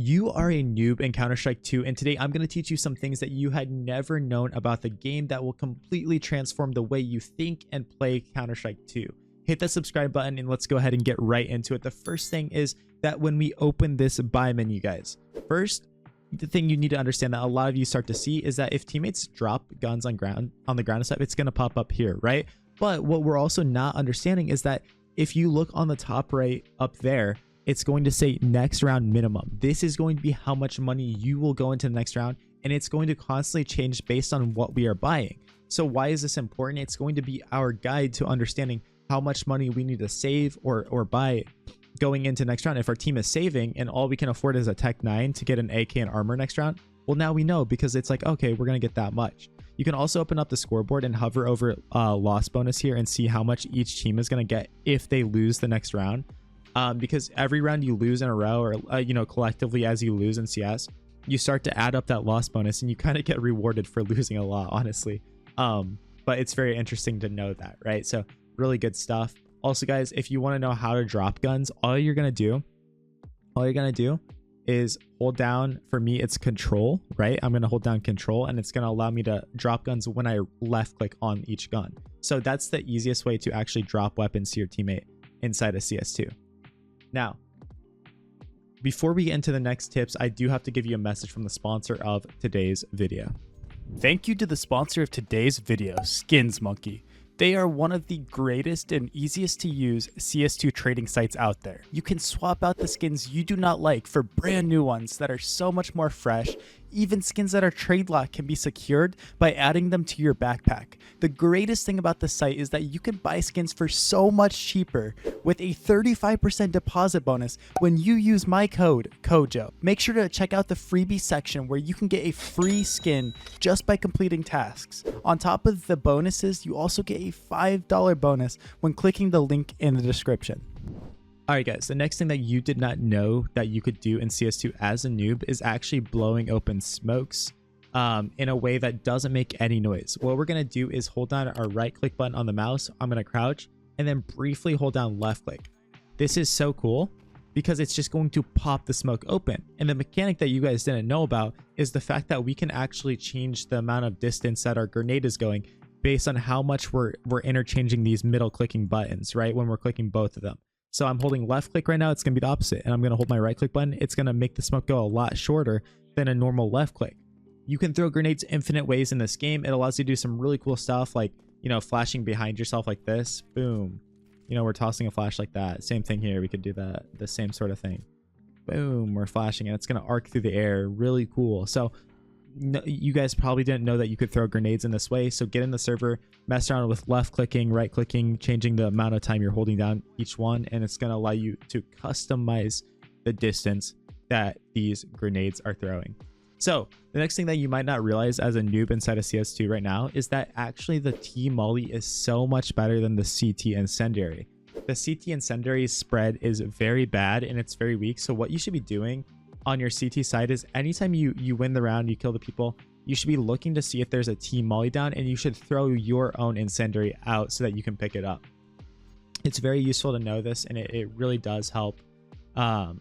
You are a noob in Counter-Strike 2, and today I'm going to teach you some things that you had never known about the game that will completely transform the way you think and play Counter-Strike 2. Hit that subscribe button and let's go ahead and get right into it. The first thing is that when we open this buy menu, guys, first, the thing you need to understand that a lot of you start to see is that if teammates drop guns on the ground and stuff, it's going to pop up here, right? But what we're also not understanding is that if you look on the top right up there, it's going to say next round minimum. This is going to be how much money you will go into the next round, and it's going to constantly change based on what we are buying. So why is this important? It's going to be our guide to understanding how much money we need to save or buy going into next round. If our team is saving and all we can afford is a Tech 9 to get an AK and armor next round, well, now we know, because it's like, okay, we're going to get that much. You can also open up the scoreboard and hover over loss bonus here and see how much each team is going to get if they lose the next round. Because every round you lose in a row, or collectively as you lose in CS, you start to add up that loss bonus and you kind of get rewarded for losing a lot, honestly. But it's very interesting to know that, right? So really good stuff. Also, guys, if you want to know how to drop guns, all you're gonna do is hold down, for me it's control, right? I'm gonna hold down control and it's gonna allow me to drop guns when I left click on each gun. So that's the easiest way to actually drop weapons to your teammate inside of CS2. Now, before we get into the next tips, I do have to give you a message from the sponsor of today's video. Thank you to the sponsor of today's video, Skins Monkey. They are one of the greatest and easiest to use CS2 trading sites out there. You can swap out the skins you do not like for brand new ones that are so much more fresh. Even skins that are trade locked can be secured by adding them to your backpack. The greatest thing about the site is that you can buy skins for so much cheaper with a 35% deposit bonus when you use my code, KOJO. Make sure to check out the freebie section where you can get a free skin just by completing tasks. On top of the bonuses, you also get a $5 bonus when clicking the link in the description. Alright guys, the next thing that you did not know that you could do in CS2 as a noob is actually blowing open smokes in a way that doesn't make any noise. What we're going to do is hold down our right click button on the mouse. I'm going to crouch and then briefly hold down left click. This is so cool because it's just going to pop the smoke open. And the mechanic that you guys didn't know about is the fact that we can actually change the amount of distance that our grenade is going based on how much we're interchanging these middle clicking buttons, right? When we're clicking both of them. So I'm holding left click right now, it's going to be the opposite. And I'm going to hold my right click button. It's going to make the smoke go a lot shorter than a normal left click. You can throw grenades infinite ways in this game. It allows you to do some really cool stuff like, flashing behind yourself like this. Boom. We're tossing a flash like that. Same thing here. We could do the same sort of thing. Boom. We're flashing and it's going to arc through the air. Really cool. So you guys probably didn't know that you could throw grenades in this way. So get in the server, mess around with left clicking, right clicking, changing the amount of time you're holding down each one, and it's going to allow you to customize the distance that these grenades are throwing. So the next thing that you might not realize as a noob inside of CS2 right now is that actually the T molly is so much better than the CT incendiary. The CT incendiary spread is very bad and it's very weak. So what you should be doing on your CT side is anytime you win the round, you kill the people, you should be looking to see if there's a team molly down, and you should throw your own incendiary out so that you can pick it up. It's very useful to know this, and it really does help. That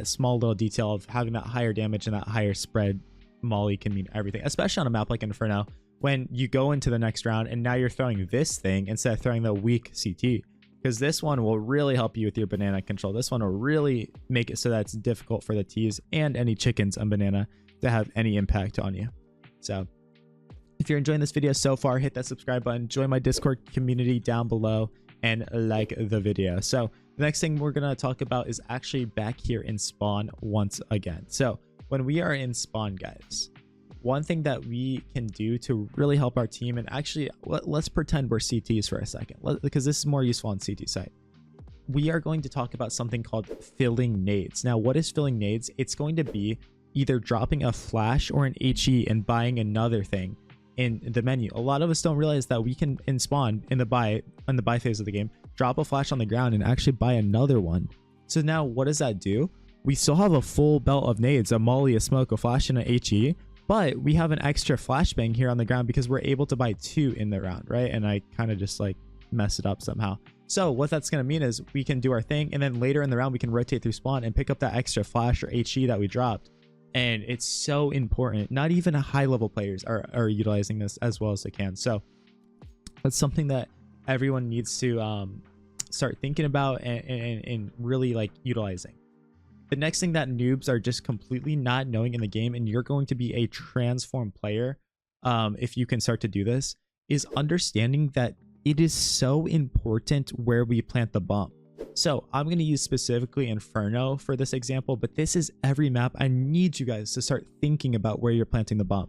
small little detail of having that higher damage and that higher spread molly can mean everything, especially on a map like Inferno when you go into the next round and now you're throwing this thing instead of throwing the weak CT. Because this one will really help you with your banana control. This one will really make it so that it's difficult for the T's and any chickens on banana to have any impact on you. So if you're enjoying this video so far, hit that subscribe button, join my Discord community down below, and like the video. So the next thing we're going to talk about is actually back here in spawn once again. So when we are in spawn, guys, one thing that we can do to really help our team, and actually let's pretend we're CTs for a second, because this is more useful on CT side. We are going to talk about something called filling nades. Now, what is filling nades? It's going to be either dropping a flash or an HE and buying another thing in the menu. A lot of us don't realize that we can in spawn in the buy phase of the game, drop a flash on the ground and actually buy another one. So now what does that do? We still have a full belt of nades, a molly, a smoke, a flash, and a HE. But we have an extra flashbang here on the ground because we're able to buy 2 in the round, right? And I kind of just like mess it up somehow. So what that's going to mean is we can do our thing, and then later in the round we can rotate through spawn and pick up that extra flash or HE that we dropped. And it's so important. Not even high level players are utilizing this as well as they can. So that's something that everyone needs to start thinking about and really like utilizing. The next thing that noobs are just completely not knowing in the game, and you're going to be a transform player if you can start to do this, is understanding that it is so important where we plant the bomb. So I'm going to use specifically Inferno for this example, but this is every map. I need you guys to start thinking about where you're planting the bomb.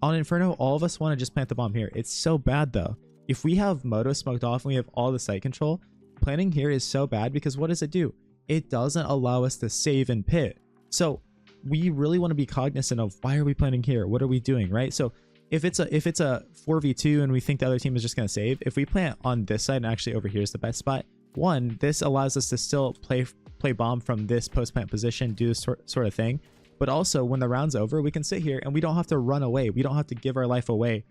On Inferno, all of us want to just plant the bomb here. It's so bad though. If we have Moto smoked off and we have all the site control, planting here is so bad because what does it do? It doesn't allow us to save and pit. So we really want to be cognizant of why are we planting here? What are we doing, right? So if it's a 4v2 and we think the other team is just going to save, if we plant on this side, and actually over here is the best spot, one, this allows us to still play bomb from this post plant position, do this sort of thing. But also when the round's over, we can sit here and we don't have to run away. We don't have to give our life away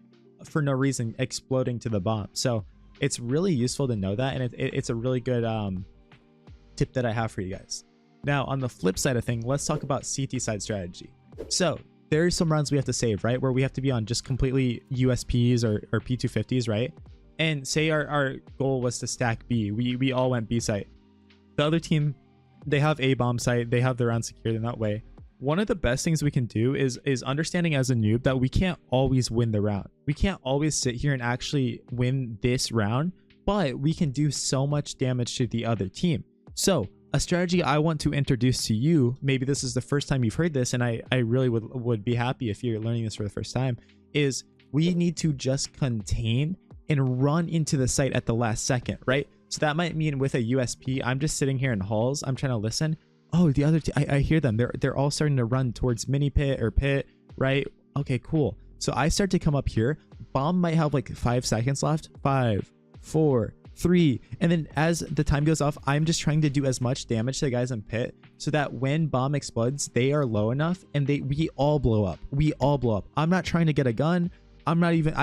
for no reason, exploding to the bomb. So it's really useful to know that, and it's a really good tip that I have for you guys. Now on the flip side of thing, let's talk about CT side strategy. So there's some rounds we have to save, right, where we have to be on just completely USPs or P250s, right? And say our goal was to stack B. We all went B site. The other team, they have A bomb site. They have the round secured in that way. One of the best things we can do is understanding as a noob that we can't always win the round. We can't always sit here and actually win this round, but we can do so much damage to the other team. So a strategy I want to introduce to you, maybe this is the first time you've heard this, and I really would be happy if you're learning this for the first time, is we need to just contain and run into the site at the last second, right? So that might mean with a USP, I'm just sitting here in halls, I'm trying to listen. Oh, the other I hear them. They're all starting to run towards mini pit or pit, right? Okay, cool. So I start to come up here. Bomb might have like 5 seconds left. 5, 4, 3, and then as the time goes off, I'm just trying to do as much damage to the guys in pit so that when bomb explodes, they are low enough and we all blow up. We all blow up. I'm not trying to get a gun. I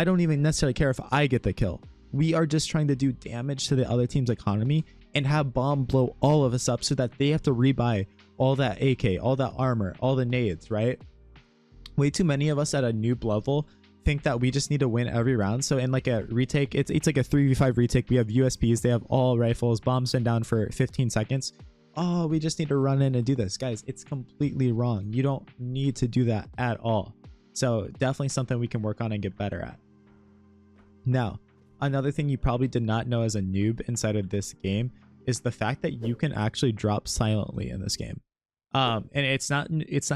don't even necessarily care if I get the kill. We are just trying to do damage to the other team's economy and have bomb blow all of us up so that they have to rebuy all that AK, all that armor, all the nades, right? Way too many of us at a noob level think that we just need to win every round. So in like a retake, it's like a 3v5 retake. We have USPs, they have all rifles, bombs been down for 15 seconds. Oh, we just need to run in and do this. Guys, it's completely wrong. You don't need to do that at all. So definitely something we can work on and get better at. Now, another thing you probably did not know as a noob inside of this game is the fact that you can actually drop silently in this game. And it's not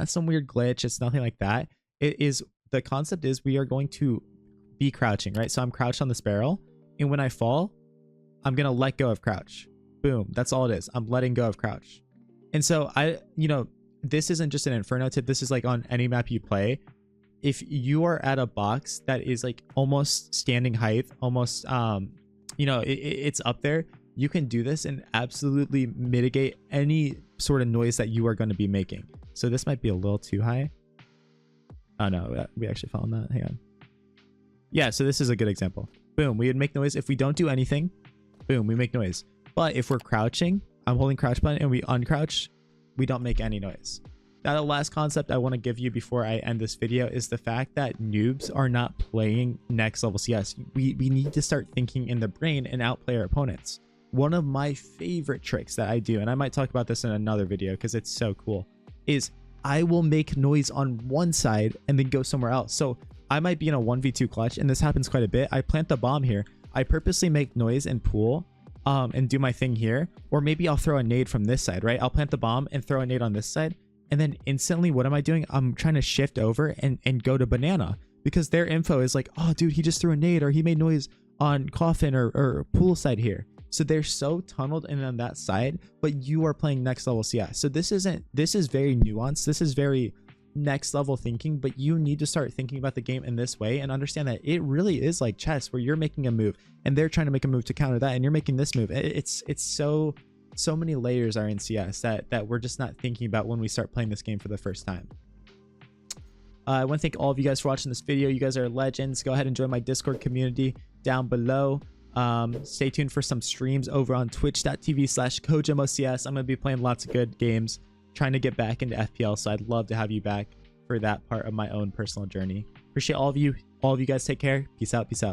some weird glitch. It's nothing like that. The concept is we are going to be crouching, right? So I'm crouched on this barrel, and when I fall, I'm going to let go of crouch. Boom. That's all it is. I'm letting go of crouch. And so this isn't just an Inferno tip. This is like on any map you play. If you are at a box that is like almost standing height, almost, it's up there, you can do this and absolutely mitigate any sort of noise that you are going to be making. So this might be a little too high. Oh no, we actually found that. Hang on. Yeah, so this is a good example. Boom, we would make noise. If we don't do anything, boom, we make noise. But if we're crouching, I'm holding crouch button and we uncrouch, we don't make any noise. Now, the last concept I want to give you before I end this video is the fact that noobs are not playing next level CS. We need to start thinking in the brain and outplay our opponents. One of my favorite tricks that I do, and I might talk about this in another video because it's so cool, is I will make noise on one side and then go somewhere else. So I might be in a 1v2 clutch, and this happens quite a bit. I plant the bomb here. I purposely make noise and pool and do my thing here. Or maybe I'll throw a nade from this side, right? I'll plant the bomb and throw a nade on this side. And then instantly, what am I doing? I'm trying to shift over and go to banana because their info is like, oh, dude, he just threw a nade or he made noise on coffin or pool side here. So they're so tunneled in on that side, but you are playing next level CS. So this is very nuanced. This is very next level thinking, but you need to start thinking about the game in this way and understand that it really is like chess where you're making a move and they're trying to make a move to counter that and you're making this move. It's so many layers are in CS that we're just not thinking about when we start playing this game for the first time. I want to thank all of you guys for watching this video. You guys are legends. Go ahead and join my Discord community down below. Stay tuned for some streams over on twitch.tv/KojimoCS. I'm going to be playing lots of good games, trying to get back into FPL, so I'd love to have you back for that part of my own personal journey. Appreciate all of you. All of you guys take care. Peace out. Peace out.